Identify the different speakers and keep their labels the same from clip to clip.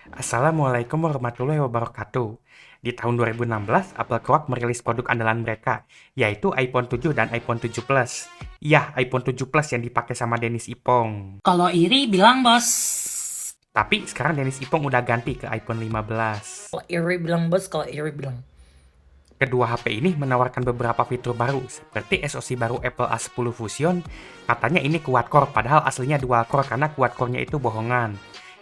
Speaker 1: Assalamualaikum warahmatullahi wabarakatuh. Di tahun 2016, Apple Corp merilis produk andalan mereka, yaitu iPhone 7 dan iPhone 7 Plus. Iya, iPhone 7 Plus yang dipakai sama Dennis Ipong.
Speaker 2: Kalau iri bilang bos.
Speaker 1: Tapi sekarang Dennis Ipong udah ganti ke iPhone 15.
Speaker 2: Kalau iri bilang bos, kalau iri bilang.
Speaker 1: Kedua HP ini menawarkan beberapa fitur baru, seperti SoC baru Apple A10 Fusion. Katanya ini quad-core, padahal aslinya dual-core karena quad-core-nya itu bohongan.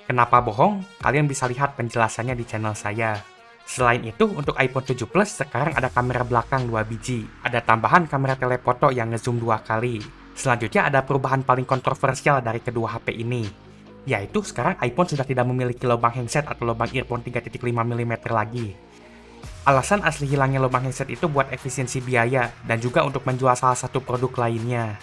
Speaker 1: Kenapa bohong? Kalian bisa lihat penjelasannya di channel saya. Selain itu, untuk iPhone 7 Plus sekarang ada kamera belakang 2 biji. Ada tambahan kamera telefoto yang ngezoom 2 kali. Selanjutnya ada perubahan paling kontroversial dari kedua HP ini, yaitu sekarang iPhone sudah tidak memiliki lubang handset atau lubang earphone 3.5 mm lagi. Alasan asli hilangnya lubang handset itu buat efisiensi biaya dan juga untuk menjual salah satu produk lainnya.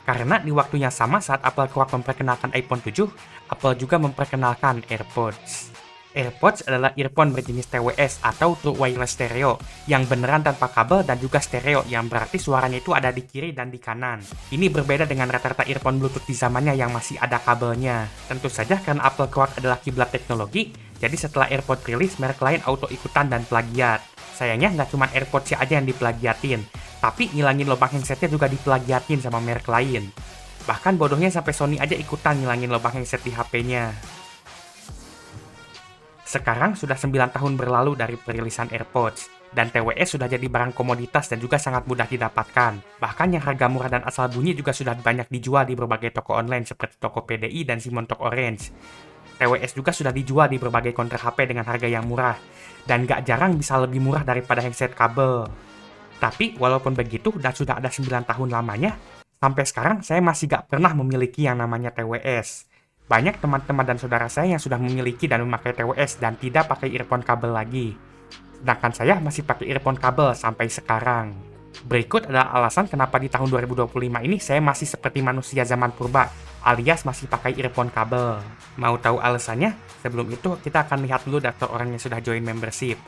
Speaker 1: Karena di waktu yang sama saat Apple Corp memperkenalkan iPhone 7, Apple juga memperkenalkan AirPods. AirPods adalah earphone berjenis TWS atau True Wireless Stereo yang beneran tanpa kabel dan juga stereo yang berarti suaranya itu ada di kiri dan di kanan. Ini berbeda dengan rata-rata earphone Bluetooth di zamannya yang masih ada kabelnya. Tentu saja karena Apple Corp adalah kiblat teknologi, jadi setelah AirPods rilis, merek lain auto ikutan dan plagiat. Sayangnya nggak cuma AirPods aja yang diplagiatin, tapi ngilangin lubang handsetnya juga diplagiatin sama merek lain. Bahkan bodohnya sampai Sony aja ikutan ngilangin lubang handset di HP-nya. Sekarang sudah 9 tahun berlalu dari perilisan AirPods, dan TWS sudah jadi barang komoditas dan juga sangat mudah didapatkan. Bahkan yang harga murah dan asal bunyi juga sudah banyak dijual di berbagai toko online seperti toko PDI dan Simontok Orange. TWS juga sudah dijual di berbagai counter HP dengan harga yang murah, dan gak jarang bisa lebih murah daripada handset kabel. Tapi walaupun begitu dan sudah ada 9 tahun lamanya, sampai sekarang saya masih gak pernah memiliki yang namanya TWS. Banyak teman-teman dan saudara saya yang sudah memiliki dan memakai TWS dan tidak pakai earphone kabel lagi. Sedangkan saya masih pakai earphone kabel sampai sekarang. Berikut adalah alasan kenapa di tahun 2025 ini saya masih seperti manusia zaman purba, alias masih pakai earphone kabel. Mau tahu alasannya? Sebelum itu, kita akan lihat dulu daftar orang yang sudah join membership.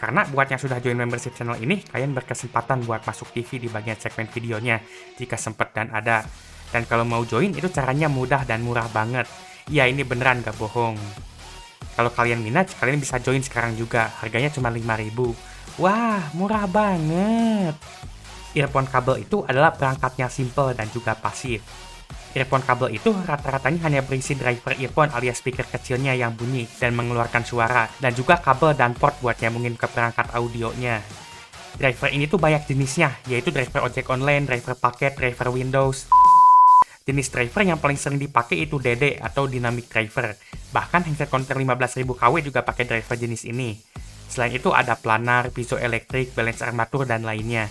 Speaker 1: Karena buat yang sudah join membership channel ini, kalian berkesempatan buat masuk TV di bagian segmen videonya, jika sempat dan ada. Dan kalau mau join, itu caranya mudah dan murah banget. Iya, ini beneran gak bohong. Kalau kalian minat, kalian bisa join sekarang juga. Harganya cuma 5.000. Wah, murah banget. Earphone kabel itu adalah perangkatnya simple dan juga pasif. Earphone kabel itu rata-ratanya hanya berisi driver earphone alias speaker kecilnya yang bunyi dan mengeluarkan suara, dan juga kabel dan port buat nyambungin ke perangkat audionya. Driver ini tuh banyak jenisnya, yaitu driver ojek online, driver paket, driver Windows. Jenis driver yang paling sering dipakai itu DD atau Dynamic Driver. Bahkan handset counter 15.000 kW juga pakai driver jenis ini. Selain itu ada planar, piezoelektrik, balance armatur, dan lainnya.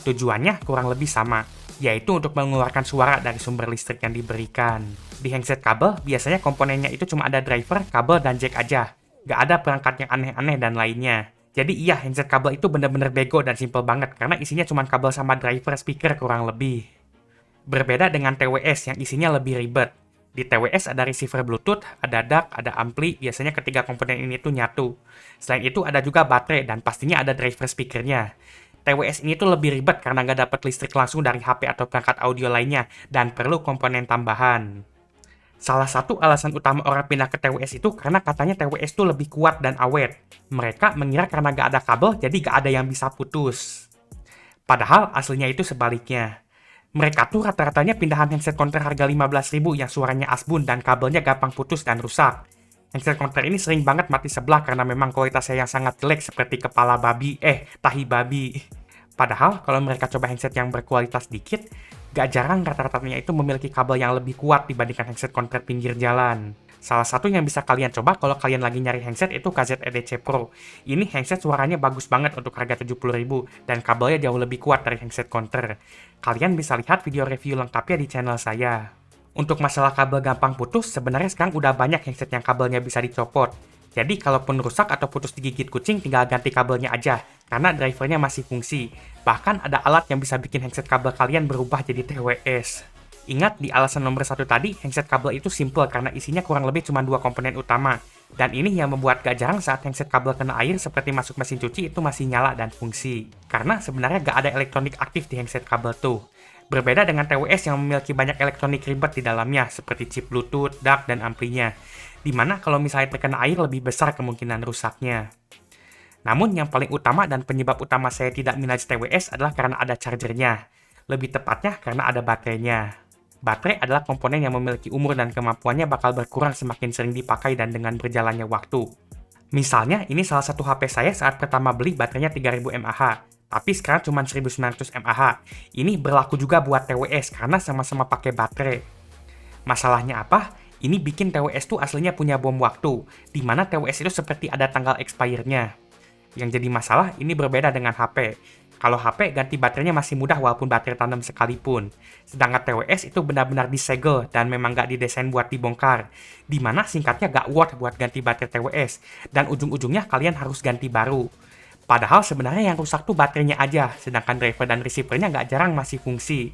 Speaker 1: Tujuannya kurang lebih sama, yaitu untuk mengeluarkan suara dari sumber listrik yang diberikan. Di handset kabel, biasanya komponennya itu cuma ada driver, kabel, dan jack aja. Gak ada perangkat yang aneh-aneh dan lainnya. Jadi iya, handset kabel itu bener-bener bego dan simple banget, karena isinya cuma kabel sama driver speaker kurang lebih. Berbeda dengan TWS yang isinya lebih ribet. Di TWS ada receiver Bluetooth, ada DAC, ada ampli, biasanya ketiga komponen ini tuh nyatu. Selain itu ada juga baterai dan pastinya ada driver speakernya. TWS ini tuh lebih ribet karena nggak dapat listrik langsung dari HP atau perangkat audio lainnya dan perlu komponen tambahan. Salah satu alasan utama orang pindah ke TWS itu karena katanya TWS tuh lebih kuat dan awet. Mereka mengira karena nggak ada kabel jadi nggak ada yang bisa putus. Padahal aslinya itu sebaliknya. Mereka tuh rata-ratanya pindahan handset counter harga 15.000 yang suaranya asbun dan kabelnya gampang putus dan rusak. Handset counter ini sering banget mati sebelah karena memang kualitasnya yang sangat jelek seperti kepala babi, tahi babi. Padahal kalau mereka coba handset yang berkualitas dikit, gak jarang rata-ratanya itu memiliki kabel yang lebih kuat dibandingkan handset counter pinggir jalan. Salah satu yang bisa kalian coba kalau kalian lagi nyari handset itu KZ EDC Pro. Ini handset suaranya bagus banget untuk harga 70.000 dan kabelnya jauh lebih kuat dari handset counter. Kalian bisa lihat video review lengkapnya di channel saya. Untuk masalah kabel gampang putus, sebenarnya sekarang udah banyak handset yang kabelnya bisa dicopot. Jadi kalaupun rusak atau putus digigit kucing, tinggal ganti kabelnya aja, karena drivernya masih fungsi. Bahkan ada alat yang bisa bikin handset kabel kalian berubah jadi TWS. Ingat di alasan nomor 1 tadi, handset kabel itu simple karena isinya kurang lebih cuma dua komponen utama. Dan ini yang membuat gak jarang saat handset kabel kena air seperti masuk mesin cuci itu masih nyala dan fungsi. Karena sebenarnya gak ada elektronik aktif di handset kabel tuh. Berbeda dengan TWS yang memiliki banyak elektronik ribet di dalamnya, seperti chip Bluetooth, DAC, dan amplinya. Dimana kalau misalnya terkena air lebih besar kemungkinan rusaknya. Namun yang paling utama dan penyebab utama saya tidak minat TWS adalah karena ada chargernya. Lebih tepatnya karena ada baterainya. Baterai adalah komponen yang memiliki umur dan kemampuannya bakal berkurang semakin sering dipakai dan dengan berjalannya waktu. Misalnya, ini salah satu HP saya saat pertama beli baterainya 3000 mAh, tapi sekarang cuma 1900 mAh. Ini berlaku juga buat TWS karena sama-sama pakai baterai. Masalahnya apa? Ini bikin TWS tuh aslinya punya bom waktu, di mana TWS itu seperti ada tanggal expire-nya. Yang jadi masalah, ini berbeda dengan HP. Kalau HP, ganti baterainya masih mudah walaupun baterai tandem sekalipun. Sedangkan TWS itu benar-benar disegel dan memang nggak didesain buat dibongkar. Dimana singkatnya nggak worth buat ganti baterai TWS. Dan ujung-ujungnya kalian harus ganti baru. Padahal sebenarnya yang rusak tuh baterainya aja, sedangkan driver dan receiver-nya nggak jarang masih fungsi.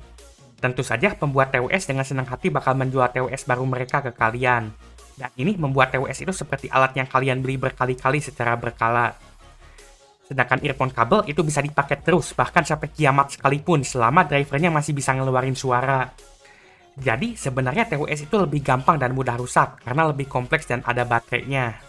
Speaker 1: Tentu saja pembuat TWS dengan senang hati bakal menjual TWS baru mereka ke kalian. Dan ini membuat TWS itu seperti alat yang kalian beli berkali-kali secara berkala. Sedangkan earphone kabel itu bisa dipakai terus, bahkan sampai kiamat sekalipun, selama drivernya masih bisa ngeluarin suara. Jadi, sebenarnya TWS itu lebih gampang dan mudah rusak, karena lebih kompleks dan ada baterainya.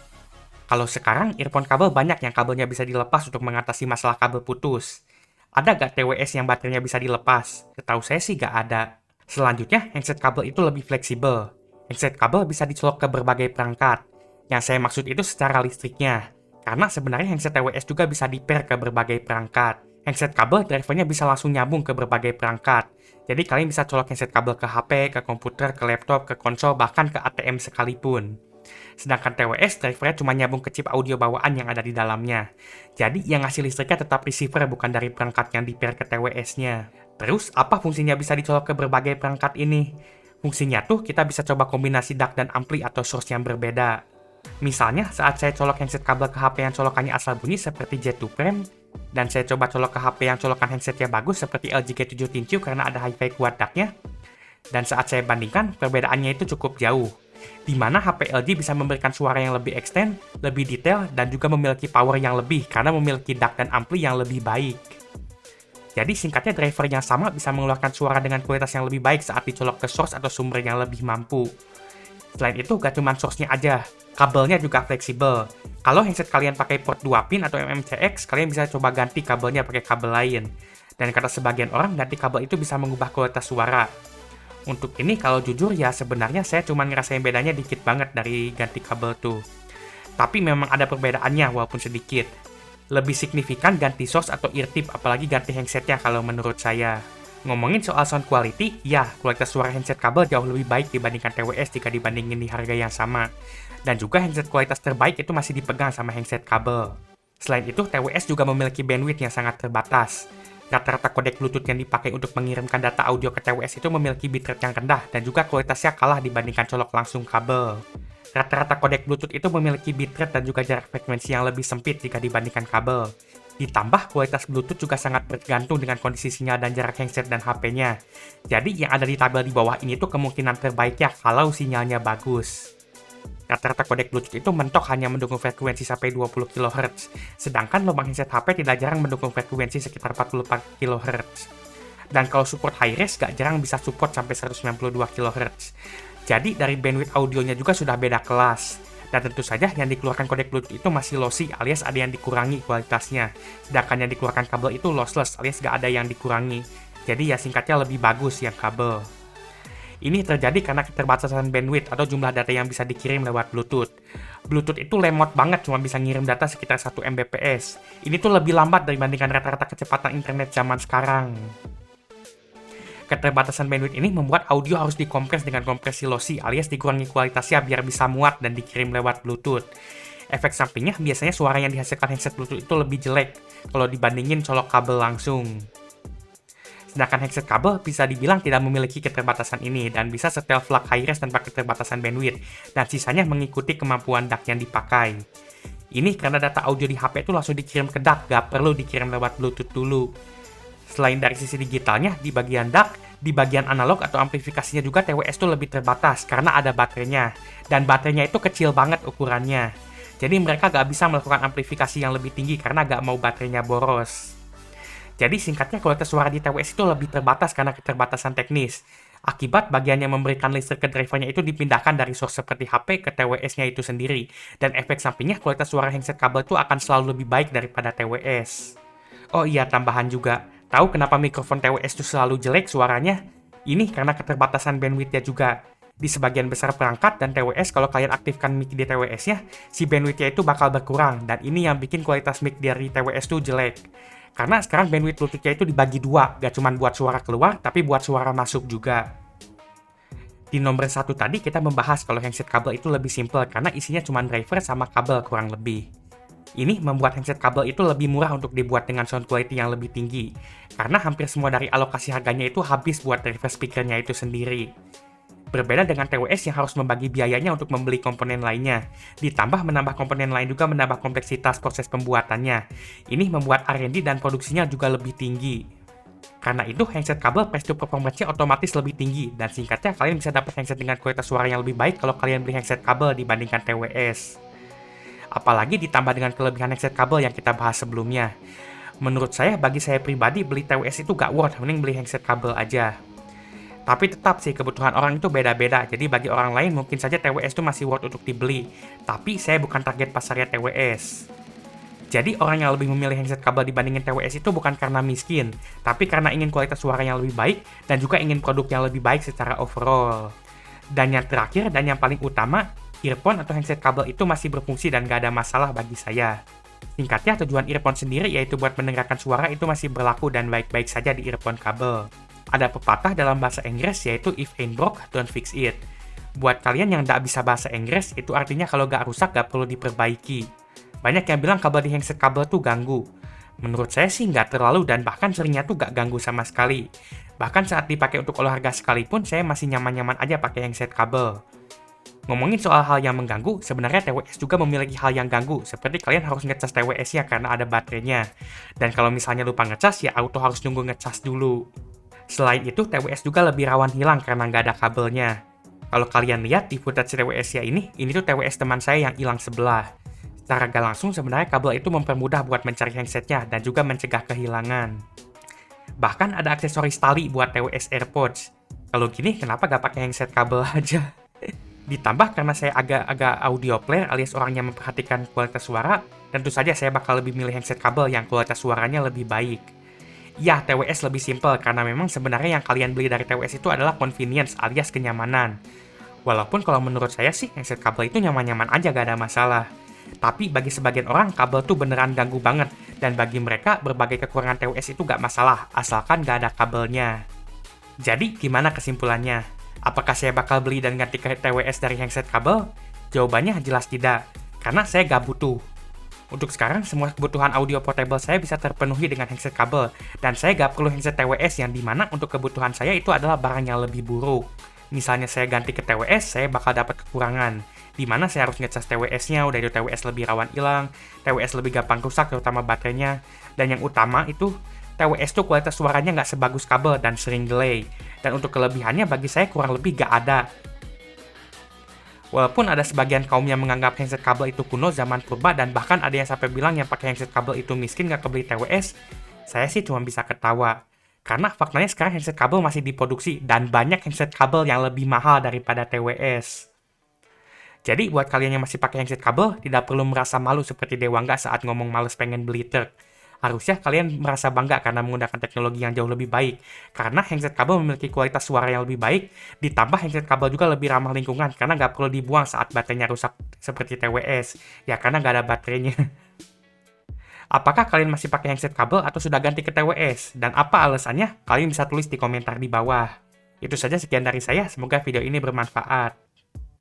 Speaker 1: Kalau sekarang, earphone kabel banyak yang kabelnya bisa dilepas untuk mengatasi masalah kabel putus. Ada gak TWS yang baterainya bisa dilepas? Setahu saya sih gak ada. Selanjutnya, handset kabel itu lebih fleksibel. Handset kabel bisa dicolok ke berbagai perangkat. Yang saya maksud itu secara listriknya. Karena sebenarnya handset TWS juga bisa di-pair ke berbagai perangkat. Handset kabel drivernya bisa langsung nyambung ke berbagai perangkat. Jadi kalian bisa colok handset kabel ke HP, ke komputer, ke laptop, ke konsol, bahkan ke ATM sekalipun. Sedangkan TWS drivernya cuma nyambung ke chip audio bawaan yang ada di dalamnya. Jadi yang ngasih listriknya tetap receiver bukan dari perangkat yang di-pair ke TWS-nya. Terus apa fungsinya bisa dicolok ke berbagai perangkat ini? Fungsinya tuh kita bisa coba kombinasi DAC dan ampli atau source yang berbeda. Misalnya, saat saya colok handset kabel ke HP yang colokannya asal bunyi seperti J2 Prime, dan saya coba colok ke HP yang colokan handsetnya bagus seperti LG G7 ThinQ karena ada hi-fi quad DAC-nya, dan saat saya bandingkan, perbedaannya itu cukup jauh. Di mana HP LG bisa memberikan suara yang lebih extend, lebih detail, dan juga memiliki power yang lebih karena memiliki DAC dan ampli yang lebih baik. Jadi singkatnya driver yang sama bisa mengeluarkan suara dengan kualitas yang lebih baik saat dicolok ke source atau sumber yang lebih mampu. Selain itu, gak cuma source-nya aja, kabelnya juga fleksibel. Kalau handset kalian pakai port 2 pin atau MMCX, kalian bisa coba ganti kabelnya pakai kabel lain. Dan kata sebagian orang, ganti kabel itu bisa mengubah kualitas suara. Untuk ini, kalau jujur ya sebenarnya saya cuma ngerasain bedanya dikit banget dari ganti kabel tuh. Tapi memang ada perbedaannya walaupun sedikit. Lebih signifikan ganti source atau ear tip, apalagi ganti handsetnya kalau menurut saya. Ngomongin soal sound quality, ya, kualitas suara handset kabel jauh lebih baik dibandingkan TWS jika dibandingin di harga yang sama. Dan juga handset kualitas terbaik itu masih dipegang sama handset kabel. Selain itu, TWS juga memiliki bandwidth yang sangat terbatas. Rata-rata kodek Bluetooth yang dipakai untuk mengirimkan data audio ke TWS itu memiliki bitrate yang rendah dan juga kualitasnya kalah dibandingkan colok langsung kabel. Rata-rata kodek Bluetooth itu memiliki bitrate dan juga jarak frekuensi yang lebih sempit jika dibandingkan kabel. Ditambah, kualitas Bluetooth juga sangat bergantung dengan kondisi sinyal dan jarak handset dan HP-nya. Jadi, yang ada di tabel di bawah ini tuh kemungkinan terbaiknya kalau sinyalnya bagus. Rata-rata kodek Bluetooth itu mentok hanya mendukung frekuensi sampai 20 kHz, sedangkan lubang handset HP tidak jarang mendukung frekuensi sekitar 44 kHz. Dan kalau support high-res, gak jarang bisa support sampai 192 kHz. Jadi, dari bandwidth audionya juga sudah beda kelas. Dan tentu saja yang dikeluarkan kodek Bluetooth itu masih lossy alias ada yang dikurangi kualitasnya. Sedangkan yang dikeluarkan kabel itu lossless alias gak ada yang dikurangi. Jadi ya singkatnya lebih bagus yang kabel. Ini terjadi karena keterbatasan bandwidth atau jumlah data yang bisa dikirim lewat Bluetooth. Bluetooth itu lemot banget, cuma bisa ngirim data sekitar 1 Mbps. Ini tuh lebih lambat dibandingkan rata-rata kecepatan internet zaman sekarang. Keterbatasan bandwidth ini membuat audio harus dikompres dengan kompresi lossy alias dikurangi kualitasnya biar bisa muat dan dikirim lewat Bluetooth. Efek sampingnya biasanya suara yang dihasilkan handset Bluetooth itu lebih jelek kalau dibandingin colok kabel langsung. Sedangkan handset kabel bisa dibilang tidak memiliki keterbatasan ini dan bisa setel FLAC high-res tanpa keterbatasan bandwidth dan sisanya mengikuti kemampuan DAC yang dipakai. Ini karena data audio di HP itu langsung dikirim ke DAC, gak perlu dikirim lewat Bluetooth dulu. Selain dari sisi digitalnya, di bagian DAC, di bagian analog atau amplifikasinya juga TWS itu lebih terbatas karena ada baterainya. Dan baterainya itu kecil banget ukurannya. Jadi mereka gak bisa melakukan amplifikasi yang lebih tinggi karena gak mau baterainya boros. Jadi singkatnya kualitas suara di TWS itu lebih terbatas karena keterbatasan teknis. Akibat bagian yang memberikan listrik ke drivernya itu dipindahkan dari source seperti HP ke TWS-nya itu sendiri. Dan efek sampingnya kualitas suara handset kabel itu akan selalu lebih baik daripada TWS. Oh iya, tambahan juga. Tahu kenapa mikrofon TWS itu selalu jelek suaranya? Ini karena keterbatasan bandwidth-nya juga. Di sebagian besar perangkat dan TWS, kalau kalian aktifkan mic di TWS-nya, si bandwidth-nya itu bakal berkurang. Dan ini yang bikin kualitas mic dari TWS itu jelek. Karena sekarang bandwidth Bluetooth-nya itu dibagi dua, gak cuma buat suara keluar, tapi buat suara masuk juga. Di nomor 1 tadi kita membahas kalau handset kabel itu lebih simple karena isinya cuma driver sama kabel kurang lebih. Ini membuat handset kabel itu lebih murah untuk dibuat dengan sound quality yang lebih tinggi. Karena hampir semua dari alokasi harganya itu habis buat driver speakernya itu sendiri. Berbeda dengan TWS yang harus membagi biayanya untuk membeli komponen lainnya. Ditambah menambah komponen lain juga menambah kompleksitas proses pembuatannya. Ini membuat R&D dan produksinya juga lebih tinggi. Karena itu, handset kabel price to performance-nya otomatis lebih tinggi. Dan singkatnya, kalian bisa dapat handset dengan kualitas suara yang lebih baik kalau kalian beli handset kabel dibandingkan TWS. Apalagi ditambah dengan kelebihan handset kabel yang kita bahas sebelumnya. Menurut saya, bagi saya pribadi, beli TWS itu gak worth, mending beli handset kabel aja. Tapi tetap sih, kebutuhan orang itu beda-beda. Jadi bagi orang lain mungkin saja TWS itu masih worth untuk dibeli. Tapi saya bukan target pasarnya TWS. Jadi orang yang lebih memilih handset kabel dibandingin TWS itu bukan karena miskin, tapi karena ingin kualitas suara yang lebih baik dan juga ingin produk yang lebih baik secara overall. Dan yang terakhir dan yang paling utama, earphone atau handset kabel itu masih berfungsi dan gak ada masalah bagi saya. Singkatnya, tujuan earphone sendiri yaitu buat mendengarkan suara itu masih berlaku dan baik-baik saja di earphone kabel. Ada pepatah dalam bahasa Inggris yaitu if ain't broke, don't fix it. Buat kalian yang nggak bisa bahasa Inggris, itu artinya kalau nggak rusak nggak perlu diperbaiki. Banyak yang bilang kabel di handset kabel tuh ganggu. Menurut saya sih nggak terlalu dan bahkan seringnya tuh nggak ganggu sama sekali. Bahkan saat dipakai untuk olahraga sekalipun, saya masih nyaman-nyaman aja pakai handset kabel. Ngomongin soal hal yang mengganggu, sebenarnya TWS juga memiliki hal yang ganggu, seperti kalian harus ngecas TWS-nya karena ada baterainya. Dan kalau misalnya lupa ngecas, ya auto harus nunggu ngecas dulu. Selain itu, TWS juga lebih rawan hilang karena nggak ada kabelnya. Kalau kalian lihat di footage TWS ya ini tuh TWS teman saya yang hilang sebelah. Secara gak langsung, sebenarnya kabel itu mempermudah buat mencari handsetnya dan juga mencegah kehilangan. Bahkan ada aksesoris tali buat TWS AirPods. Kalau gini, kenapa gak pakai handset kabel aja? Ditambah karena saya agak audio player alias orang yang memperhatikan kualitas suara, tentu saja saya bakal lebih milih handset kabel yang kualitas suaranya lebih baik. Ya, TWS lebih simple karena memang sebenarnya yang kalian beli dari TWS itu adalah convenience alias kenyamanan. Walaupun kalau menurut saya sih, handset kabel itu nyaman-nyaman aja gak ada masalah. Tapi bagi sebagian orang, kabel tuh beneran ganggu banget. Dan bagi mereka, berbagai kekurangan TWS itu gak masalah, asalkan gak ada kabelnya. Jadi, gimana kesimpulannya? Apakah saya bakal beli dan ganti ke TWS dari handset kabel? Jawabannya jelas tidak, karena saya gak butuh. Untuk sekarang, semua kebutuhan audio portable saya bisa terpenuhi dengan handset kabel, dan saya gak perlu handset TWS yang dimana untuk kebutuhan saya itu adalah barang yang lebih buruk. Misalnya saya ganti ke TWS, saya bakal dapat kekurangan, dimana saya harus ngecas TWS-nya, udah itu TWS lebih rawan hilang, TWS lebih gampang rusak, terutama baterainya, dan yang utama itu, TWS tuh kualitas suaranya nggak sebagus kabel dan sering delay, dan untuk kelebihannya bagi saya kurang lebih gak ada. Walaupun ada sebagian kaum yang menganggap handset kabel itu kuno zaman purba dan bahkan ada yang sampai bilang yang pakai handset kabel itu miskin gak kebeli TWS, saya sih cuma bisa ketawa. Karena faktanya sekarang handset kabel masih diproduksi dan banyak handset kabel yang lebih mahal daripada TWS. Jadi buat kalian yang masih pakai handset kabel, tidak perlu merasa malu seperti Dewangga saat ngomong males pengen beli truk. Harusnya kalian merasa bangga karena menggunakan teknologi yang jauh lebih baik. Karena handset kabel memiliki kualitas suara yang lebih baik, ditambah handset kabel juga lebih ramah lingkungan karena nggak perlu dibuang saat baterainya rusak seperti TWS. Ya karena nggak ada baterainya. Apakah kalian masih pakai handset kabel atau sudah ganti ke TWS? Dan apa alasannya? Kalian bisa tulis di komentar di bawah. Itu saja sekian dari saya, semoga video ini bermanfaat.